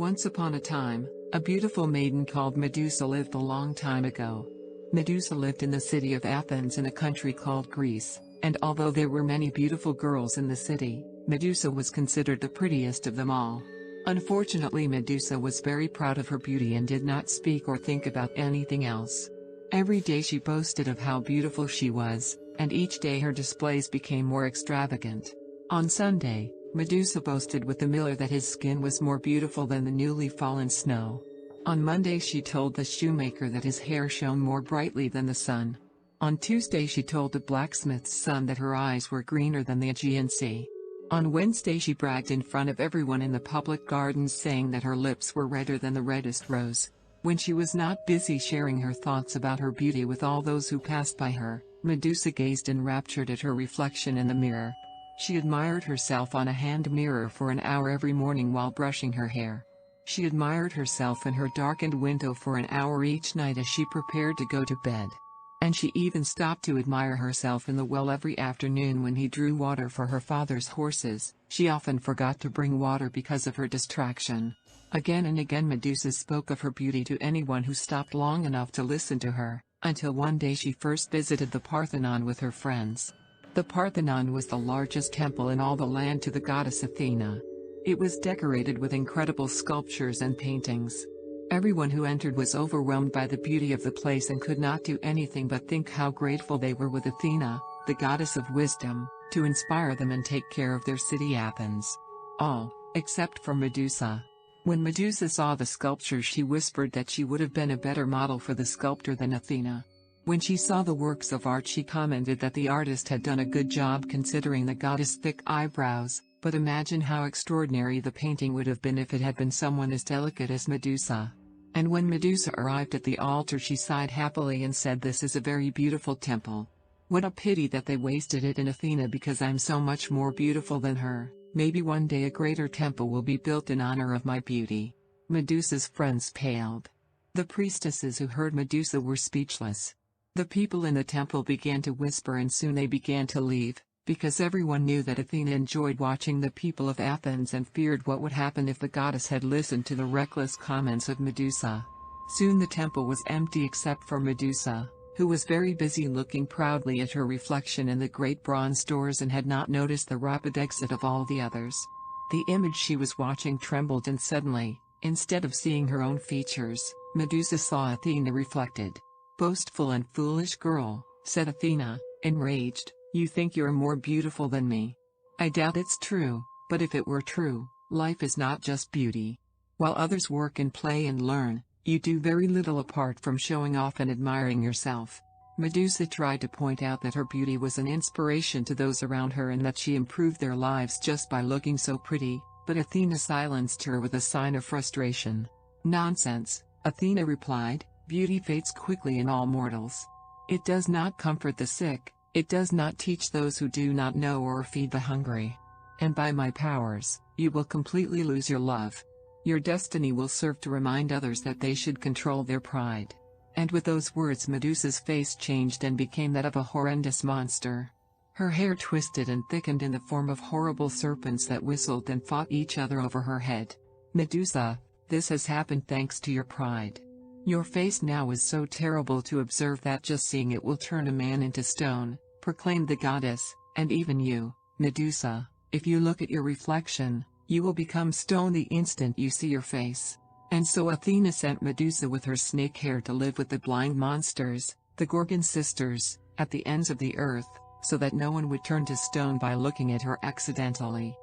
Once upon a time, a beautiful maiden called Medusa lived a long time ago. Medusa lived in the city of Athens in a country called Greece, and although there were many beautiful girls in the city, Medusa was considered the prettiest of them all. Unfortunately, Medusa was very proud of her beauty and did not speak or think about anything else. Every day she boasted of how beautiful she was, and each day her displays became more extravagant. On Sunday, Medusa boasted with the miller that his skin was more beautiful than the newly fallen snow. On Monday she told the shoemaker that his hair shone more brightly than the sun. On Tuesday she told the blacksmith's son that her eyes were greener than the Aegean Sea. On Wednesday she bragged in front of everyone in the public gardens, saying that her lips were redder than the reddest rose. When she was not busy sharing her thoughts about her beauty with all those who passed by her, Medusa gazed enraptured at her reflection in the mirror. She admired herself on a hand mirror for an hour every morning while brushing her hair. She admired herself in her darkened window for an hour each night as she prepared to go to bed. And she even stopped to admire herself in the well every afternoon when he drew water for her father's horses. She often forgot to bring water because of her distraction. Again and again Medusa spoke of her beauty to anyone who stopped long enough to listen to her, until one day she first visited the Parthenon with her friends. The Parthenon was the largest temple in all the land to the goddess Athena. It was decorated with incredible sculptures and paintings. Everyone who entered was overwhelmed by the beauty of the place and could not do anything but think how grateful they were with Athena, the goddess of wisdom, to inspire them and take care of their city Athens. All, except for Medusa. When Medusa saw the sculptures, she whispered that she would have been a better model for the sculptor than Athena. When she saw the works of art, she commented that the artist had done a good job considering the goddess' thick eyebrows, but imagine how extraordinary the painting would have been if it had been someone as delicate as Medusa. And when Medusa arrived at the altar, she sighed happily and said, "This is a very beautiful temple. What a pity that they wasted it in Athena, because I'm so much more beautiful than her. Maybe one day a greater temple will be built in honor of my beauty." Medusa's friends paled. The priestesses who heard Medusa were speechless. The people in the temple began to whisper, and soon they began to leave, because everyone knew that Athena enjoyed watching the people of Athens and feared what would happen if the goddess had listened to the reckless comments of Medusa. Soon the temple was empty except for Medusa, who was very busy looking proudly at her reflection in the great bronze doors and had not noticed the rapid exit of all the others. The image she was watching trembled, and suddenly, instead of seeing her own features, Medusa saw Athena reflected. "Boastful and foolish girl," said Athena, enraged, "you think you're more beautiful than me. I doubt it's true, but if it were true, life is not just beauty. While others work and play and learn, you do very little apart from showing off and admiring yourself." Medusa tried to point out that her beauty was an inspiration to those around her and that she improved their lives just by looking so pretty, but Athena silenced her with a sign of frustration. "Nonsense," Athena replied. "Beauty fades quickly in all mortals. It does not comfort the sick, it does not teach those who do not know or feed the hungry. And by my powers, you will completely lose your love. Your destiny will serve to remind others that they should control their pride." And with those words Medusa's face changed and became that of a horrendous monster. Her hair twisted and thickened in the form of horrible serpents that whistled and fought each other over her head. "Medusa, this has happened thanks to your pride. Your face now is so terrible to observe that just seeing it will turn a man into stone," proclaimed the goddess, "and even you, Medusa, if you look at your reflection, you will become stone the instant you see your face." And so Athena sent Medusa with her snake hair to live with the blind monsters, the Gorgon sisters, at the ends of the earth, so that no one would turn to stone by looking at her accidentally.